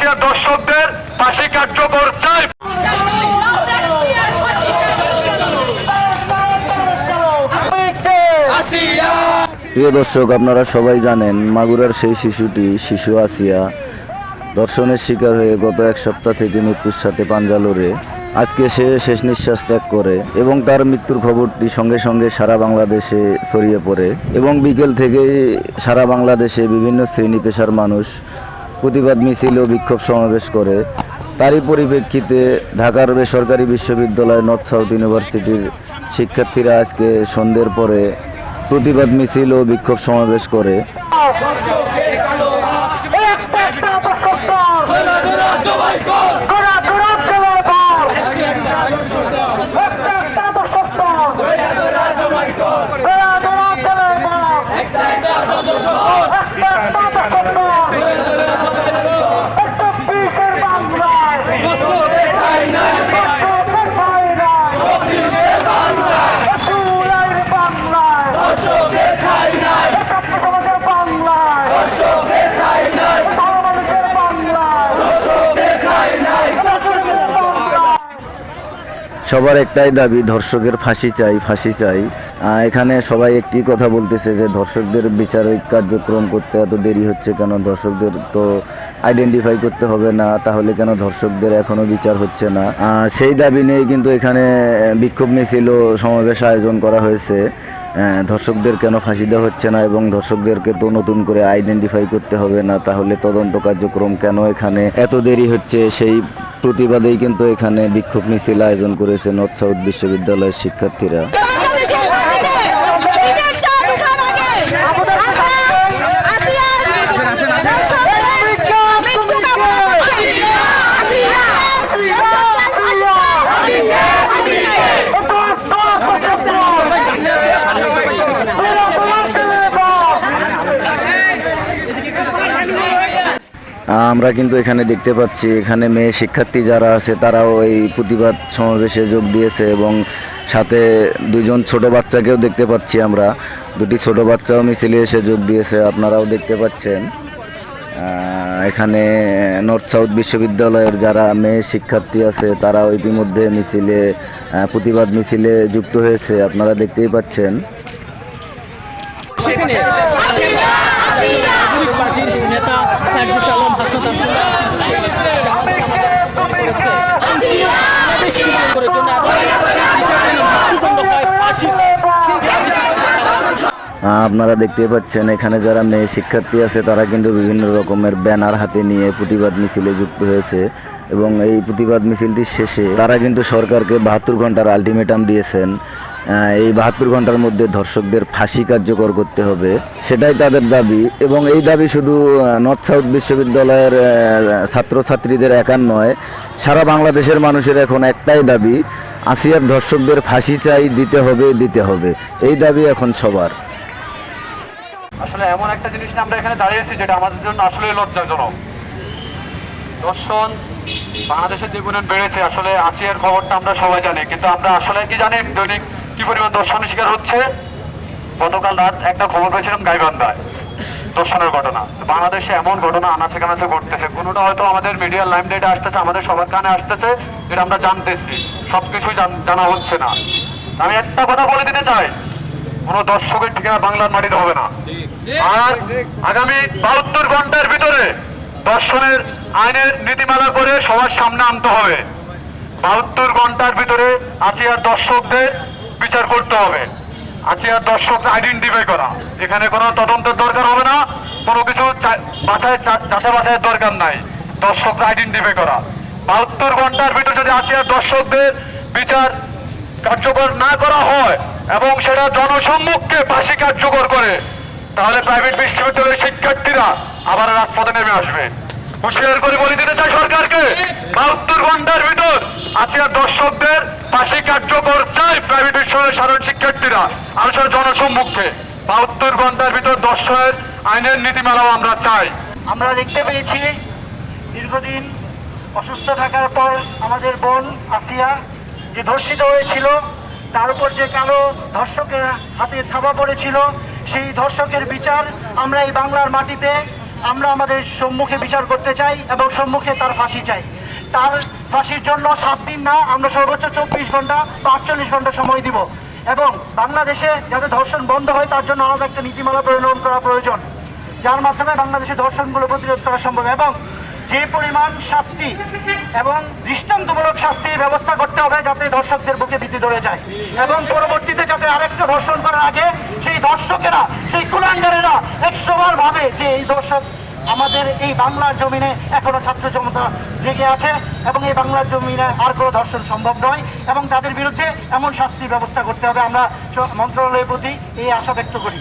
আসিয়ার দর্শকদের ফাঁসি কার্যকর চাই। প্রিয় দর্শক, আপনারা সবাই জানেন মাগুরার সেই শিশু আসিয়া ধর্ষণের শিকার হয়ে গত এক সপ্তাহ থেকে মৃত্যুর সাথে পাঞ্জা লড়ে আজকে সে শেষ নিঃশ্বাস ত্যাগ করে এবং তার মৃত্যুর খবরটি সঙ্গে সঙ্গে সারা বাংলাদেশে ছড়িয়ে পড়ে এবং বিকেল থেকেই সারা বাংলাদেশে বিভিন্ন শ্রেণী পেশার মানুষ প্রতিবাদ মিছিল ও বিক্ষোভ সমাবেশ করে। তারই পরিপ্রেক্ষিতে ঢাকার বেসরকারি বিশ্ববিদ্যালয় নর্থ সাউথ ইউনিভার্সিটির শিক্ষার্থীরা আজকে সন্ধ্যের পরে প্রতিবাদ মিছিল ও বিক্ষোভ সমাবেশ করে। সবার একটাই দাবি, ধর্ষকের ফাঁসি চাই, ফাঁসি চাই। এখানে সবাই একটি কথা বলতেছে যে ধর্ষকদের বিচারিক কার্যক্রম করতে এত দেরি হচ্ছে কেন? ধর্ষকদের তো আইডেন্টিফাই করতে হবে না, তাহলে কেন ধর্ষকদের এখনও বিচার হচ্ছে না? সেই দাবি নিয়েই কিন্তু এখানে বিক্ষোভ মিছিল ও সমাবেশ আয়োজন করা হয়েছে। ধর্ষকদের কেন ফাঁসি দেওয়া হচ্ছে না এবং ধর্ষকদেরকে তো নতুন করে আইডেন্টিফাই করতে হবে না, তাহলে তদন্ত কার্যক্রম কেন এখানে এত দেরি হচ্ছে? সেই প্রতিবাদেই কিন্তু এখানে বিক্ষোভ মিছিল আয়োজন করেছে নর্থ সাউথ বিশ্ববিদ্যালয়ের শিক্ষার্থীরা। আমরা কিন্তু এখানে দেখতে পাচ্ছি এখানে মেয়ে শিক্ষার্থী যারা আছে তারাও এই প্রতিবাদ সমাবেশে যোগ দিয়েছে এবং সাথে দুইজন ছোট বাচ্চাকেও দেখতে পাচ্ছি আমরা। দুটি ছোট বাচ্চাও মিছিলে এসে যোগ দিয়েছে, আপনারাও দেখতে পাচ্ছেন। এখানে নর্থ সাউথ বিশ্ববিদ্যালয়ের যারা মেয়ে শিক্ষার্থী আছে তারাও ইতিমধ্যে মিছিলে প্রতিবাদ মিছিলে যুক্ত হয়েছে, আপনারা দেখতেই পাচ্ছেন। আপনারা দেখতে পাচ্ছেন এখানে যারা মেয়ে শিক্ষার্থী আছে তারা কিন্তু বিভিন্ন রকমের ব্যানার হাতে নিয়ে প্রতিবাদ মিছিলে যুক্ত হয়েছে এবং এই প্রতিবাদ মিছিলটির শেষে তারা কিন্তু সরকারকে 72 ঘন্টার আলটিমেটাম দিয়েছেন। এই 72 ঘন্টার মধ্যে ধর্ষকদের ফাঁসি কার্যকর করতে হবে, সেটাই তাদের দাবি। এবং এই দাবি শুধু নর্থ সাউথ বিশ্ববিদ্যালয়ের ছাত্রছাত্রীদের একার নয়, সারা বাংলাদেশের মানুষের এখন একটাই দাবি, আসিয়ার ধর্ষকদের ফাঁসি চাই, দিতে হবে, দিতে হবে। এই দাবি এখন সবার। আসলে এমন একটা জিনিস নিয়ে আমরা এখানে দাঁড়িয়েছি যেটা আমাদের জন্য আসলে লজ্জাজনক। দর্শন বাংলাদেশের যে পরিমাণ বেড়েছে, আসলে আসিয়ার খবরটা আমরা সবাই জানি, কিন্তু আমরা আসলে কি জানি দৈনিক কি পরিমাণ দর্শনের শিকার হচ্ছে? গতকাল রাত একটা খবর পেয়েছিলাম গাইবান্ধায় দর্শনের ঘটনা। বাংলাদেশে এমন ঘটনা আনাচে কানাচে ঘটতেছে, কোনোটা হয়তো আমাদের মিডিয়ার লাইমলাইটে আসতেছে, আমাদের সবার কানে আসতেছে, যেটা আমরা জানতেছি, সবকিছুই জানা হচ্ছে না। আমি একটা কথা বলে দিতে চাই, কোন দর্শকের ঠিকানা বাংলার মাটিতে হবে না। আর আগামী 72 ঘন্টার ভিতরে দর্শনের আইনের নীতিমালা করে সবার সামনে আনতে হবে। 72 ঘন্টার ভিতরে আসিয়ার দর্শকদের বিচার করতে হবে। আসিয়ার দর্শক আইডেন্টিফাই করা, এখানে কোনো তদন্তের দরকার হবে না, কোনো কিছু যাচাই দরকার নাই। দর্শক আইডেন্টিফাই করা 72 ঘন্টার ভিতরে যদি আসিয়ার দর্শকদের বিচার কার্যকর না করা হয় এবং সেটা জনসম্মুখে ফাঁসি কার্যকর করে, তাহলে প্রাইভেট বিশ্ববিদ্যালয়ের শিক্ষার্থীরা আবার রাজপথে নেমে আসবে। হুঁশিয়ার করে বলে দিতে চাই সরকারকে, 72 ঘন্টার ভিতর আসিয়ার দর্শকদের ফাঁসি কার্যকর চাই প্রাইভেট বিশ্ববিদ্যালয়ের সাধারণ শিক্ষার্থীরা, আর সেটা জনসম্মুখে 72 ঘন্টার ভিতর দর্শনের আইনের নীতিমালাও আমরা চাই। আমরা দেখতে পেয়েছি দীর্ঘদিন অসুস্থ থাকার পর আমাদের বোন আসিয়া যে ধর্ষিত হয়েছিল, তার উপর যে কালো ধর্ষকের হাতে থাবা পড়েছিল, সেই ধর্ষকের বিচার আমরা এই বাংলার মাটিতে আমরা আমাদের সম্মুখে বিচার করতে চাই এবং সম্মুখে তার ফাঁসি চাই। তার ফাঁসির জন্য 7 দিন না, আমরা সর্বোচ্চ 24 ঘন্টা বা 48 ঘন্টা সময় দিব। এবং বাংলাদেশে যাতে ধর্ষণ বন্ধ হয় তার জন্য আলাদা একটা নীতিমালা প্রণয়ন করা প্রয়োজন, যার মাধ্যমে বাংলাদেশে ধর্ষণগুলো প্রতিরোধ করা সম্ভব। এবং যে পরিমাণ শাস্তি এবং দৃষ্টান্তমূলক শাস্তির ব্যবস্থা করতে হবে যাতে ধর্ষকদের বুকে ভীতি ধরে যায়, এবং পরবর্তীতে যাতে আরেকটা ধর্ষণ করার আগে সেই ধর্ষকেরা, সেই কুলাঙ্গারেরা 100 বার ভাবে যে এই ধর্ষক আমাদের এই বাংলার জমিনে এখনো ছাত্র জনতা জেগে আছে এবং এই বাংলার জমিনে আর কোনো ধর্ষণ সম্ভব নয়, এবং তাদের বিরুদ্ধে এমন শাস্তির ব্যবস্থা করতে হবে। আমরা মন্ত্রণালয়ের প্রতি এই আশা ব্যক্ত করি।